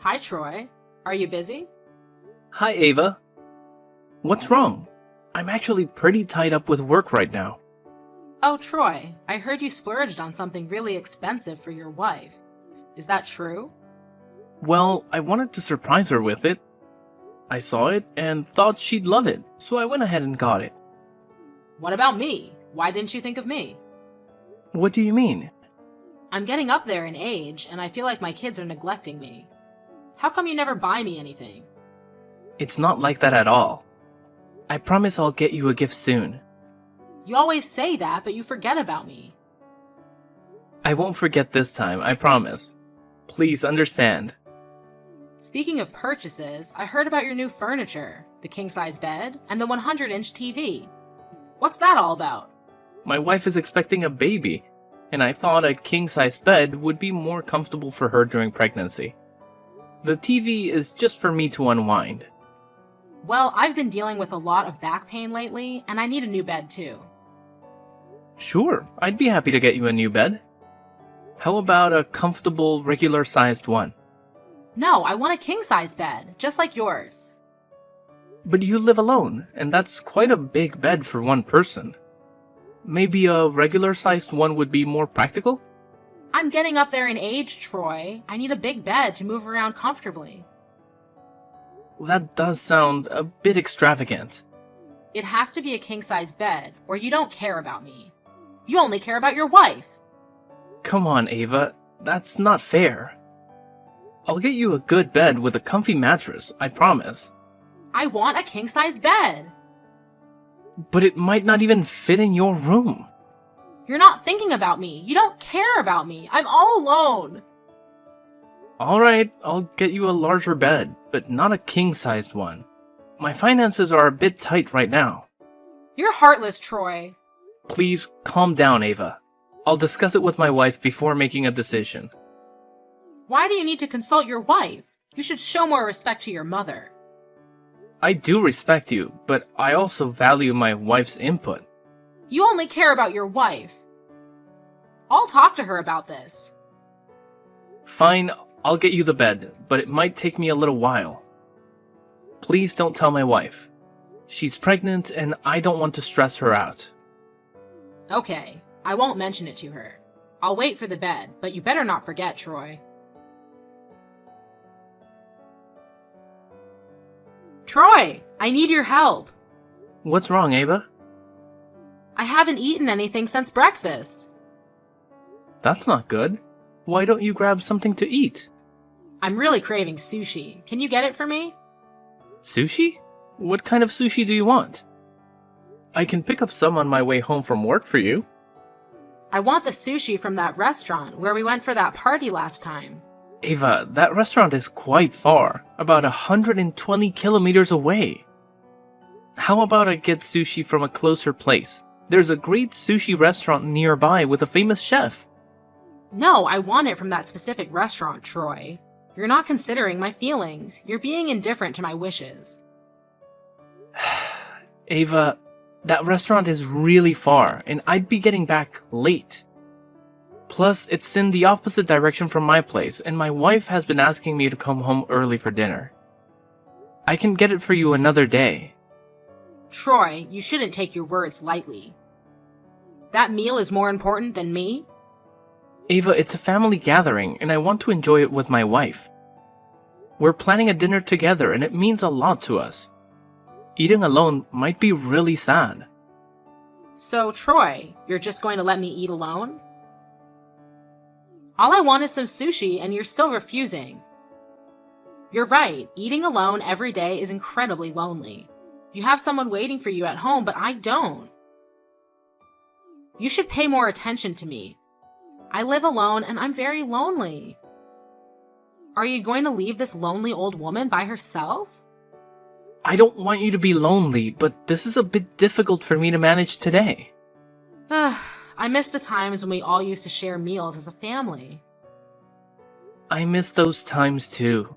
Hi, Troy. Are you busy? Hi, Ava. What's wrong? I'm actually pretty tied up with work right now. Oh, Troy, I heard you splurged on something really expensive for your wife. Is that true? Well, I wanted to surprise her with it. I saw it and thought she'd love it, so I went ahead and got it. What about me? Why didn't you think of me? What do you mean? I'm getting up there in age, and I feel like my kids are neglecting me. How come you never buy me anything? It's not like that at all. I promise I'll get you a gift soon. You always say that, but you forget about me. I won't forget this time, I promise. Please understand. Speaking of purchases, I heard about your new furniture, the king-size bed, and the 100-inch TV. What's that all about? My wife is expecting a baby, and I thought a king-size bed would be more comfortable for her during pregnancy. The TV is just for me to unwind. Well, I've been dealing with a lot of back pain lately, and I need a new bed too. Sure, I'd be happy to get you a new bed. How about a comfortable, regular-sized one? No, I want a king-size bed, just like yours. But you live alone, and that's quite a big bed for one person. Maybe a regular-sized one would be more practical? I'm getting up there in age, Troy. I need a big bed to move around comfortably. That does sound a bit extravagant. It has to be a king-size bed, or you don't care about me. You only care about your wife. Come on, Ava, that's not fair. I'll get you a good bed with a comfy mattress, I promise. I want a king-size bed. But it might not even fit in your room. You're not thinking about me. You don't care about me. I'm all alone. Alright, I'll get you a larger bed, but not a king-sized one. My finances are a bit tight right now. You're heartless, Troy. Please calm down, Ava. I'll discuss it with my wife before making a decision. Why do you need to consult your wife? You should show more respect to your mother. I do respect you, but I also value my wife's input. You only care about your wife. I'll talk to her about this. Fine, I'll get you the bed, but it might take me a little while. Please don't tell my wife. She's pregnant and I don't want to stress her out. Okay, I won't mention it to her. I'll wait for the bed, but you better not forget, Troy. Troy, I need your help. What's wrong, Ava? I haven't eaten anything since breakfast. That's not good. Why don't you grab something to eat? I'm really craving sushi. Can you get it for me? Sushi? What kind of sushi do you want? I can pick up some on my way home from work for you. I want the sushi from that restaurant where we went for that party last time. Ava, that restaurant is quite far, about 120 kilometers away. How about I get sushi from a closer place? There's a great sushi restaurant nearby with a famous chef. No, I want it from that specific restaurant, Troy. You're not considering my feelings. You're being indifferent to my wishes. Ava, that restaurant is really far, and I'd be getting back late. Plus, it's in the opposite direction from my place, and my wife has been asking me to come home early for dinner. I can get it for you another day. Troy, you shouldn't take your words lightly. That meal is more important than me? Ava, it's a family gathering, and I want to enjoy it with my wife. We're planning a dinner together, and it means a lot to us. Eating alone might be really sad. So, Troy, you're just going to let me eat alone? All I want is some sushi, and you're still refusing. You're right, eating alone every day is incredibly lonely. You have someone waiting for you at home, but I don't. You should pay more attention to me. I live alone, and I'm very lonely. Are you going to leave this lonely old woman by herself? I don't want you to be lonely, but this is a bit difficult for me to manage today. I miss the times when we all used to share meals as a family. I miss those times too.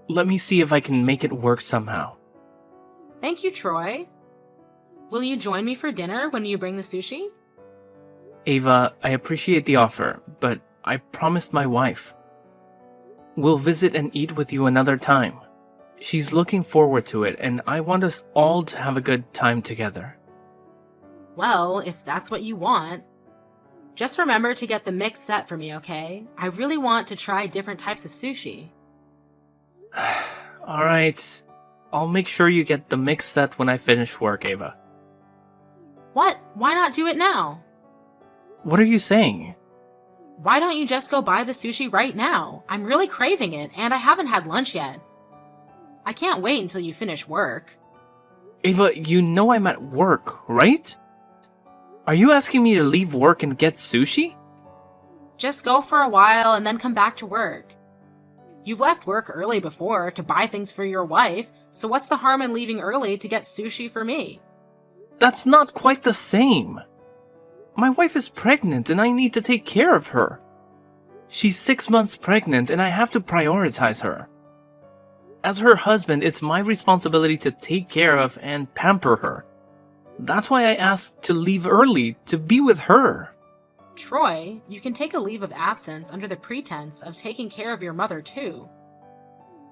Let me see if I can make it work somehow. Thank you, Troy. Will you join me for dinner when you bring the sushi? Ava, I appreciate the offer, but I promised my wife. We'll visit and eat with you another time. She's looking forward to it, and I want us all to have a good time together. Well, if that's what you want. Just remember to get the mixed set for me, okay? I really want to try different types of sushi. Alright. I'll make sure you get the mixed set when I finish work, Ava. What? Why not do it now? What are you saying? Why don't you just go buy the sushi right now? I'm really craving it, and I haven't had lunch yet. I can't wait until you finish work. Ava, you know I'm at work, right? Are you asking me to leave work and get sushi? Just go for a while and then come back to work. You've left work early before to buy things for your wife, so what's the harm in leaving early to get sushi for me? That's not quite the same. My wife is pregnant and I need to take care of her. She's 6 months pregnant and I have to prioritize her. As her husband, it's my responsibility to take care of and pamper her. That's why I asked to leave early, to be with her. Troy, you can take a leave of absence under the pretense of taking care of your mother too.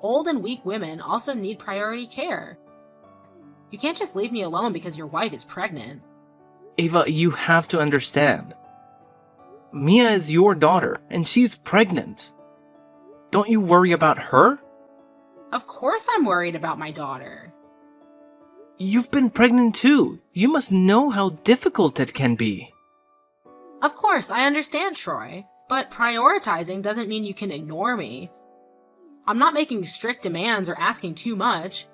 Old and weak women also need priority care. You can't just leave me alone because your wife is pregnant. Ava, you have to understand. Mia is your daughter, and she's pregnant. Don't you worry about her? Of course I'm worried about my daughter. You've been pregnant too. You must know how difficult it can be. Of course, I understand, Troy, but prioritizing doesn't mean you can ignore me. I'm not making strict demands or asking too much.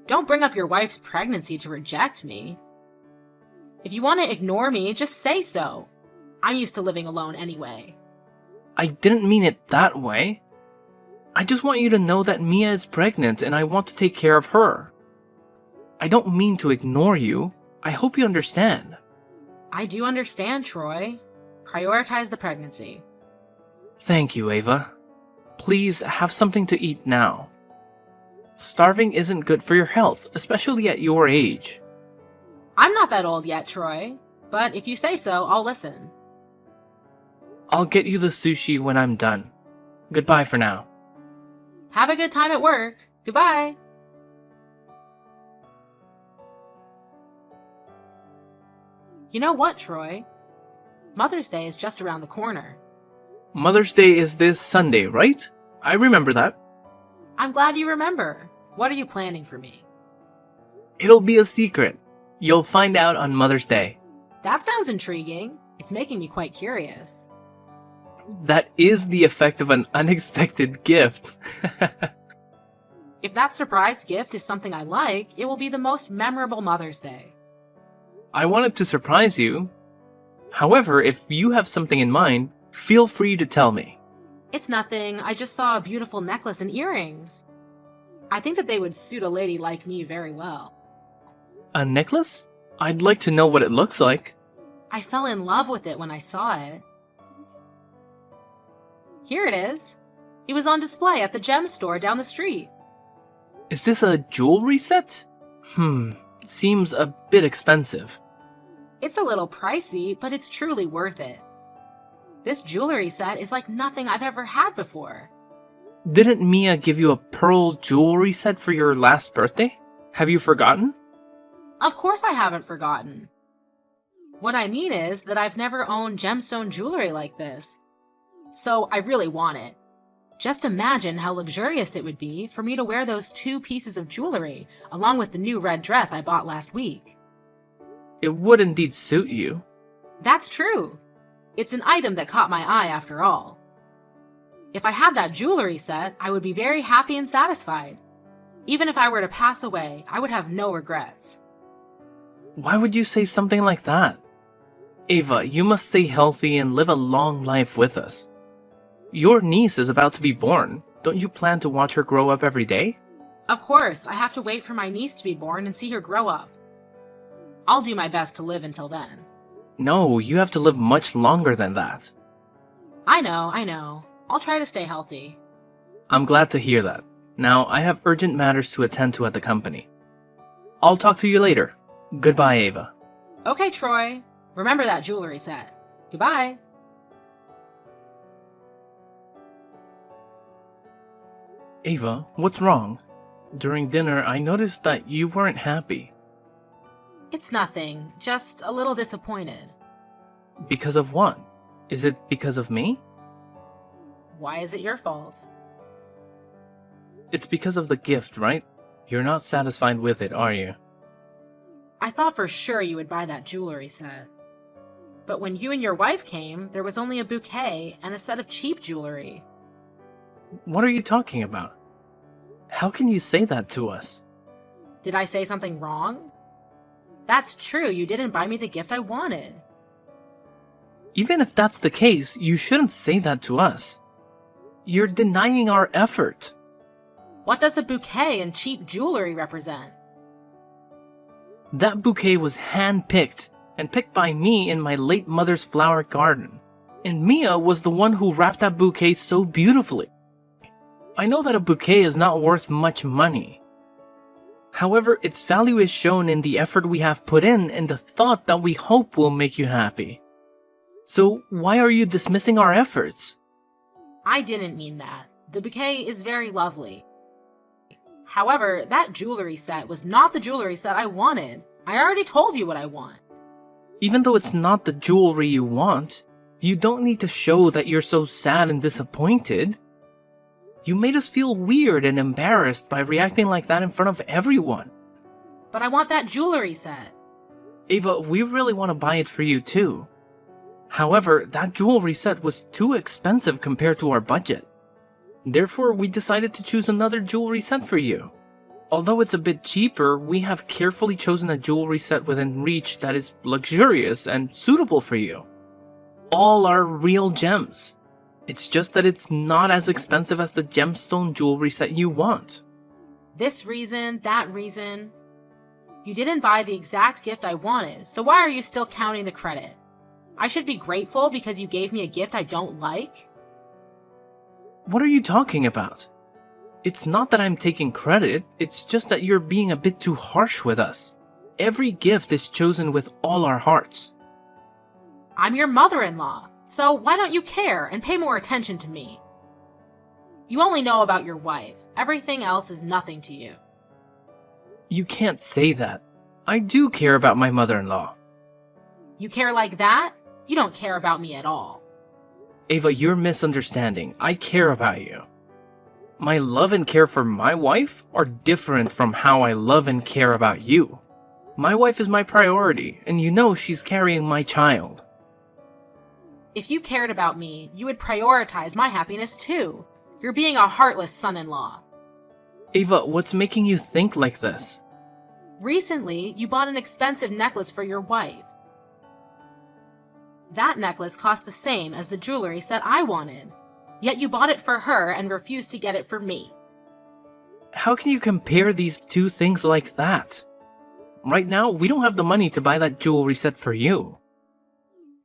Don't bring up your wife's pregnancy to reject me. If you want to ignore me, just say so. I'm used to living alone anyway. I didn't mean it that way. I just want you to know that Mia is pregnant and I want to take care of her. I don't mean to ignore you. I hope you understand. I do understand, Troy. Prioritize the pregnancy. Thank you, Ava. Please have something to eat now. Starving isn't good for your health, especially at your age. I'm not that old yet, Troy, but if you say so, I'll listen. I'll get you the sushi when I'm done. Goodbye for now. Have a good time at work. Goodbye. You know what, Troy? Mother's Day is just around the corner. Mother's Day is this Sunday, right? I remember that. I'm glad you remember. What are you planning for me? It'll be a secret. You'll find out on Mother's Day. That sounds intriguing. It's making me quite curious. That is the effect of an unexpected gift. If that surprise gift is something I like, it will be the most memorable Mother's Day. I wanted to surprise you. However, if you have something in mind, feel free to tell me. It's nothing. I just saw a beautiful necklace and earrings. I think that they would suit a lady like me very well. A necklace? I'd like to know what it looks like. I fell in love with it when I saw it. Here it is. It was on display at the gem store down the street. Is this a jewelry set? Seems a bit expensive. It's a little pricey, but it's truly worth it. This jewelry set is like nothing I've ever had before. Didn't Mia give you a pearl jewelry set for your last birthday? Have you forgotten? Of course I haven't forgotten. What I mean is that I've never owned gemstone jewelry like this. So I really want it. Just imagine how luxurious it would be for me to wear those 2 pieces of jewelry, along with the new red dress I bought last week. It would indeed suit you. That's true. It's an item that caught my eye after all. If I had that jewelry set, I would be very happy and satisfied. Even if I were to pass away, I would have no regrets. Why would you say something like that? Ava, you must stay healthy and live a long life with us. Your niece is about to be born. Don't you plan to watch her grow up every day? Of course, I have to wait for my niece to be born and see her grow up. I'll do my best to live until then. No, you have to live much longer than that. I know. I'll try to stay healthy. I'm glad to hear that. Now, I have urgent matters to attend to at the company. I'll talk to you later. Goodbye, Ava. Okay, Troy. Remember that jewelry set. Goodbye. Ava, what's wrong? During dinner, I noticed that you weren't happy. It's nothing, just a little disappointed. Because of what? Is it because of me? Why is it your fault? It's because of the gift, right? You're not satisfied with it, are you? I thought for sure you would buy that jewelry set. But when you and your wife came, there was only a bouquet and a set of cheap jewelry. What are you talking about? How can you say that to us? Did I say something wrong? That's true, you didn't buy me the gift I wanted. Even if that's the case, you shouldn't say that to us. You're denying our effort. What does a bouquet and cheap jewelry represent? That bouquet was hand-picked, and picked by me in my late mother's flower garden. And Mia was the one who wrapped that bouquet so beautifully. I know that a bouquet is not worth much money. However, its value is shown in the effort we have put in and the thought that we hope will make you happy. So why are you dismissing our efforts? I didn't mean that. The bouquet is very lovely. However, that jewelry set was not the jewelry set I wanted. I already told you what I want. Even though it's not the jewelry you want, you don't need to show that you're so sad and disappointed. You made us feel weird and embarrassed by reacting like that in front of everyone. But I want that jewelry set. Ava, we really want to buy it for you too. However, that jewelry set was too expensive compared to our budget. Therefore, we decided to choose another jewelry set for you. Although it's a bit cheaper, we have carefully chosen a jewelry set within reach that is luxurious and suitable for you. All are real gems. It's just that it's not as expensive as the gemstone jewelry set you want. This reason, that reason. You didn't buy the exact gift I wanted, so why are you still counting the credit? I should be grateful because you gave me a gift I don't like? What are you talking about? It's not that I'm taking credit, it's just that you're being a bit too harsh with us. Every gift is chosen with all our hearts. I'm your mother-in-law, so why don't you care and pay more attention to me? You only know about your wife. Everything else is nothing to you. You can't say that. I do care about my mother-in-law. You care like that? You don't care about me at all. Ava, you're misunderstanding. I care about you. My love and care for my wife are different from how I love and care about you. My wife is my priority, and you know she's carrying my child. If you cared about me, you would prioritize my happiness too. You're being a heartless son-in-law. Ava, what's making you think like this? Recently, you bought an expensive necklace for your wife. That necklace cost the same as the jewelry set I wanted. Yet you bought it for her and refused to get it for me. How can you compare these two things like that? Right now, we don't have the money to buy that jewelry set for you.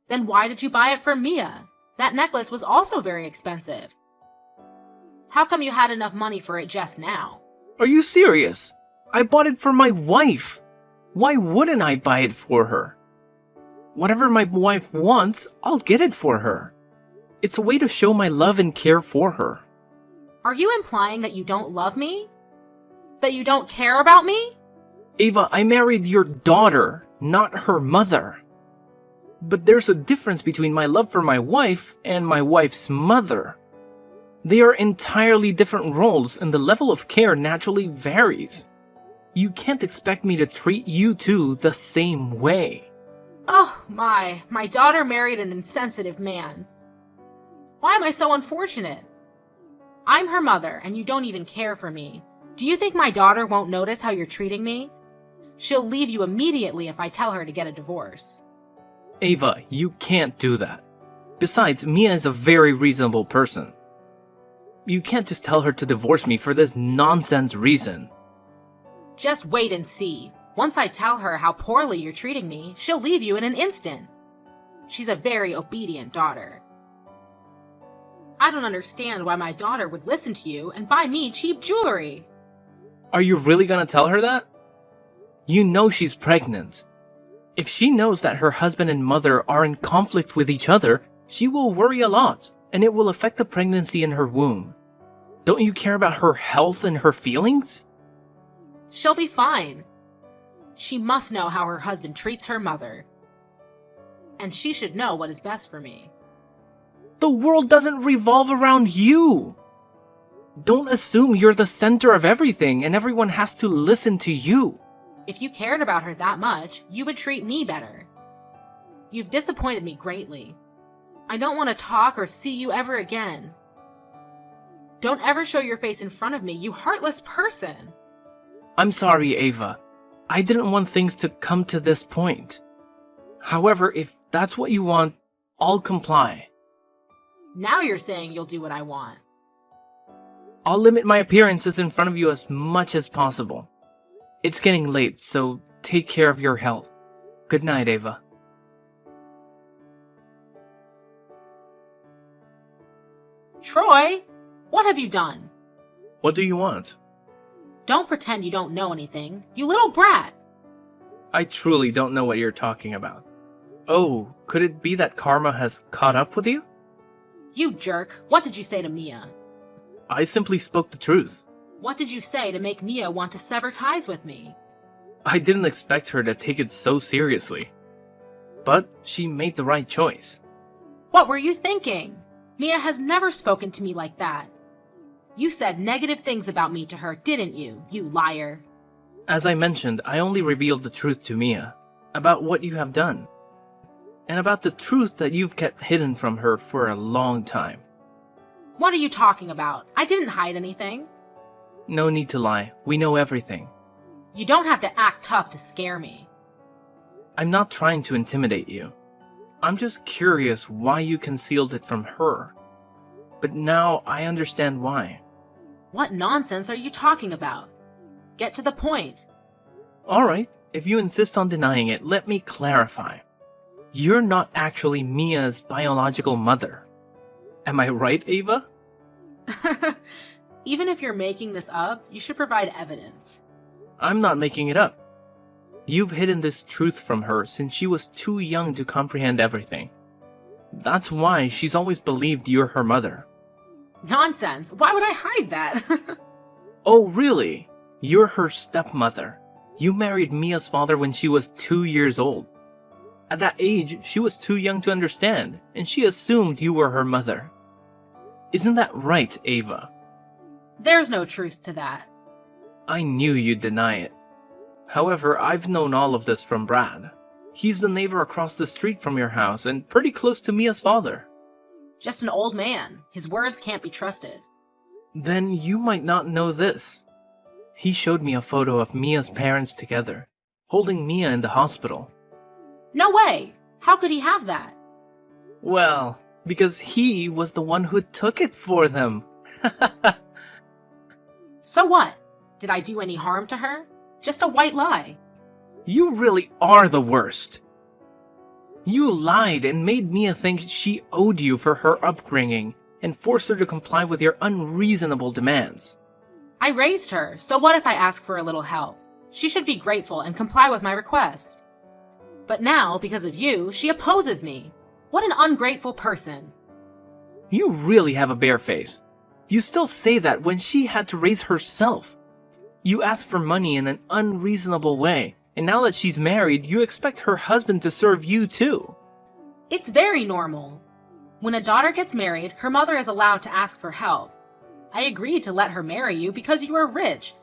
Then why did you buy it for Mia? That necklace was also very expensive. How come you had enough money for it just now? Are you serious? I bought it for my wife. Why wouldn't I buy it for her? Whatever my wife wants, I'll get it for her. It's a way to show my love and care for her. Are you implying that you don't love me? That you don't care about me? Ava, I married your daughter, not her mother. But there's a difference between my love for my wife and my wife's mother. They are entirely different roles, and the level of care naturally varies. You can't expect me to treat you two the same way. Oh my daughter married an insensitive man. Why am I so unfortunate? I'm her mother, and you don't even care for me. Do you think my daughter won't notice how you're treating me? She'll leave you immediately if I tell her to get a divorce. Ava, you can't do that. Besides, Mia is a very reasonable person. You can't just tell her to divorce me for this nonsense reason. Just wait and see. Once I tell her how poorly you're treating me, she'll leave you in an instant. She's a very obedient daughter. I don't understand why my daughter would listen to you and buy me cheap jewelry. Are you really gonna tell her that? You know she's pregnant. If she knows that her husband and mother are in conflict with each other, she will worry a lot, and it will affect the pregnancy in her womb. Don't you care about her health and her feelings? She'll be fine. She must know how her husband treats her mother. And she should know what is best for me. The world doesn't revolve around you. Don't assume you're the center of everything and everyone has to listen to you. If you cared about her that much, you would treat me better. You've disappointed me greatly. I don't want to talk or see you ever again. Don't ever show your face in front of me, you heartless person! I'm sorry, Ava. I didn't want things to come to this point. However, if that's what you want, I'll comply. Now you're saying you'll do what I want. I'll limit my appearances in front of you as much as possible. It's getting late, so take care of your health. Good night, Ava. Troy, what have you done? What do you want? Don't pretend you don't know anything, you little brat! I truly don't know what you're talking about. Oh, could it be that karma has caught up with you? You jerk, what did you say to Mia? I simply spoke the truth. What did you say to make Mia want to sever ties with me? I didn't expect her to take it so seriously. But she made the right choice. What were you thinking? Mia has never spoken to me like that. You said negative things about me to her, didn't you, you liar? As I mentioned, I only revealed the truth to Mia about what you have done, and about the truth that you've kept hidden from her for a long time. What are you talking about? I didn't hide anything. No need to lie. We know everything. You don't have to act tough to scare me. I'm not trying to intimidate you. I'm just curious why you concealed it from her. But now I understand why. What nonsense are you talking about? Get to the point. Alright, if you insist on denying it, let me clarify. You're not actually Mia's biological mother. Am I right, Ava? Even if you're making this up, you should provide evidence. I'm not making it up. You've hidden this truth from her since she was too young to comprehend everything. That's why she's always believed you're her mother. Nonsense! Why would I hide that? Oh, really? You're her stepmother. You married Mia's father when she was 2 years old. At that age, she was too young to understand, and she assumed you were her mother. Isn't that right, Ava? There's no truth to that. I knew you'd deny it. However, I've known all of this from Brad. He's the neighbor across the street from your house and pretty close to Mia's father. Just an old man. His words can't be trusted. Then you might not know this. He showed me a photo of Mia's parents together, holding Mia in the hospital. No way! How could he have that? Well, because he was the one who took it for them. So what? Did I do any harm to her? Just a white lie. You really are the worst. You lied and made Mia think she owed you for her upbringing and forced her to comply with your unreasonable demands. I raised her, so what if I ask for a little help? She should be grateful and comply with my request. But now, because of you, she opposes me. What an ungrateful person. You really have a bare face. You still say that when she had to raise herself. You asked for money in an unreasonable way, and now that she's married, you expect her husband to serve you too. It's very normal. When a daughter gets married, her mother is allowed to ask for help. I agreed to let her marry you because you are rich.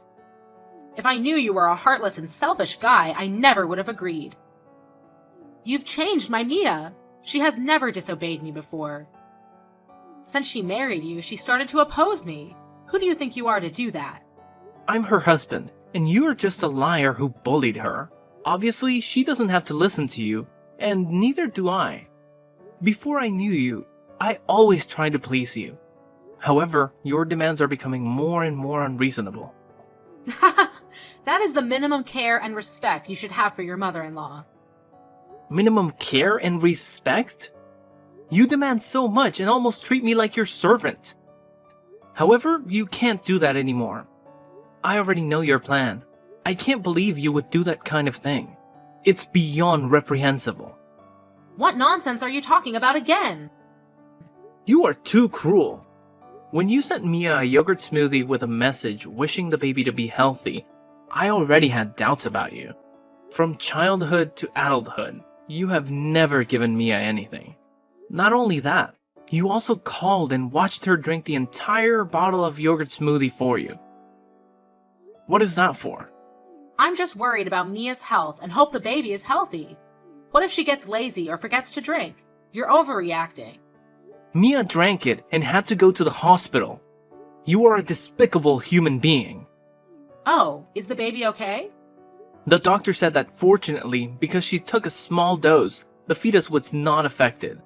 If I knew you were a heartless and selfish guy, I never would have agreed. You've changed my Mia. She has never disobeyed me before. Since she married you, she started to oppose me. Who do you think you are to do that? I'm her husband, and you are just a liar who bullied her. Obviously, she doesn't have to listen to you, and neither do I. Before I knew you, I always tried to please you. However, your demands are becoming more and more unreasonable. That is the minimum care and respect you should have for your mother-in-law. Minimum care and respect? You demand so much and almost treat me like your servant. However, you can't do that anymore. I already know your plan. I can't believe you would do that kind of thing. It's beyond reprehensible. What nonsense are you talking about again? You are too cruel. When you sent Mia a yogurt smoothie with a message wishing the baby to be healthy, I already had doubts about you. From childhood to adulthood, you have never given Mia anything. Not only that, you also called and watched her drink the entire bottle of yogurt smoothie for you. What is that for? I'm just worried about Mia's health and hope the baby is healthy. What if she gets lazy or forgets to drink? You're overreacting. Mia drank it and had to go to the hospital. You are a despicable human being. Oh, is the baby okay? The doctor said that fortunately, because she took a small dose, the fetus was not affected.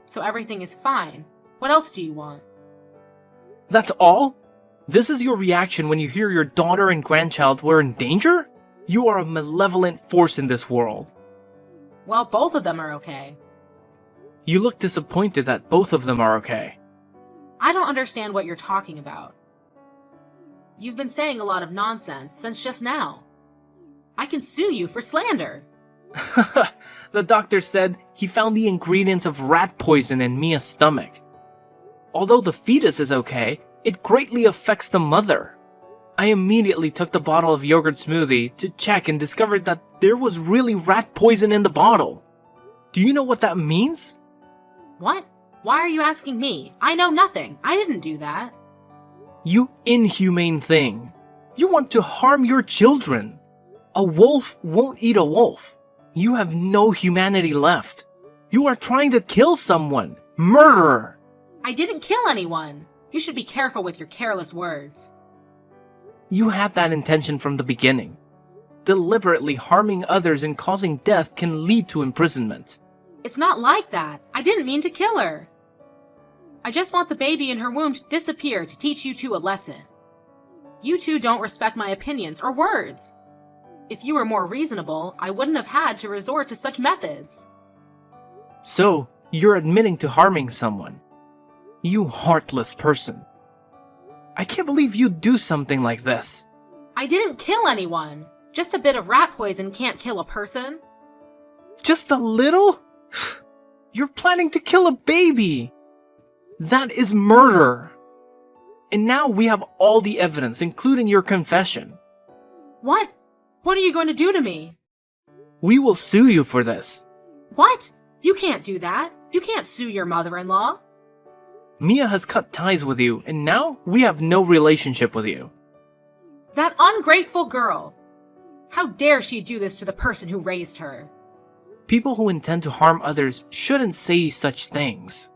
So everything is fine. What else do you want? That's all? This is your reaction when you hear your daughter and grandchild were in danger? You are a malevolent force in this world. Well, both of them are okay. You look disappointed that both of them are okay. I don't understand what you're talking about. You've been saying a lot of nonsense since just now. I can sue you for slander. The doctor said he found the ingredients of rat poison in Mia's stomach. Although the fetus is okay, it greatly affects the mother. I immediately took the bottle of yogurt smoothie to check and discovered that there was really rat poison in the bottle. Do you know what that means? What? Why are you asking me? I know nothing. I didn't do that. You inhumane thing. You want to harm your children. A wolf won't eat a wolf. You have no humanity left. You are trying to kill someone. Murderer. I didn't kill anyone. You should be careful with your careless words. You had that intention from the beginning. Deliberately harming others and causing death can lead to imprisonment. It's not like that. I didn't mean to kill her. I just want the baby in her womb to disappear to teach you two a lesson. You two don't respect my opinions or words. If you were more reasonable, I wouldn't have had to resort to such methods. So, you're admitting to harming someone. You heartless person. I can't believe you'd do something like this. I didn't kill anyone. Just a bit of rat poison can't kill a person. Just a little? You're planning to kill a baby. That is murder. And now we have all the evidence, including your confession. What? What are you going to do to me? We will sue you for this. What? You can't do that. You can't sue your mother-in-law. Mia has cut ties with you, and now we have no relationship with you. That ungrateful girl. How dare she do this to the person who raised her? People who intend to harm others shouldn't say such things.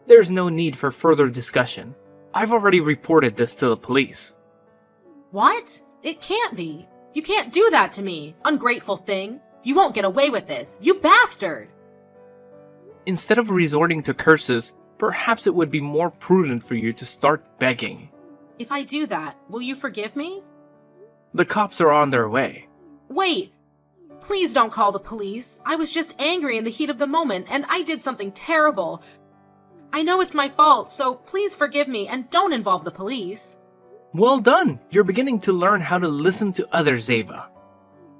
There's no need for further discussion. I've already reported this to the police. What? It can't be. You can't do that to me, ungrateful thing. You won't get away with this, you bastard! Instead of resorting to curses, perhaps it would be more prudent for you to start begging. If I do that, will you forgive me? The cops are on their way. Wait! Please don't call the police. I was just angry in the heat of the moment, and I did something terrible. I know it's my fault, so please forgive me and don't involve the police. Well done! You're beginning to learn how to listen to others, Ava.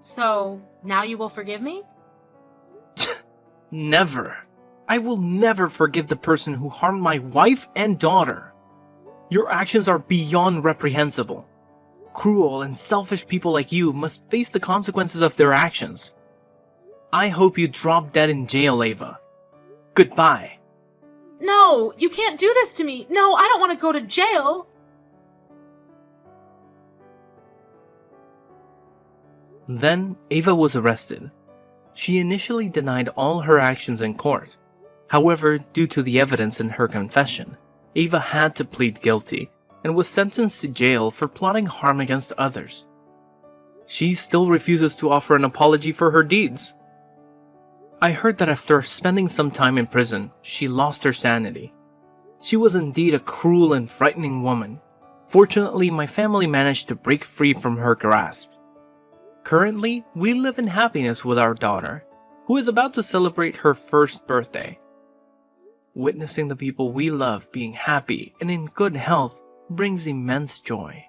So, now you will forgive me? Never. I will never forgive the person who harmed my wife and daughter. Your actions are beyond reprehensible. Cruel and selfish people like you must face the consequences of their actions. I hope you drop dead in jail, Ava. Goodbye. No, you can't do this to me. No, I don't want to go to jail. Then Ava was arrested. She initially denied all her actions in court. However, due to the evidence in her confession, Ava had to plead guilty and was sentenced to jail for plotting harm against others. She still refuses to offer an apology for her deeds. I heard that after spending some time in prison, she lost her sanity. She was indeed a cruel and frightening woman. Fortunately, my family managed to break free from her grasp. Currently, we live in happiness with our daughter, who is about to celebrate her first birthday. Witnessing the people we love being happy and in good health brings immense joy.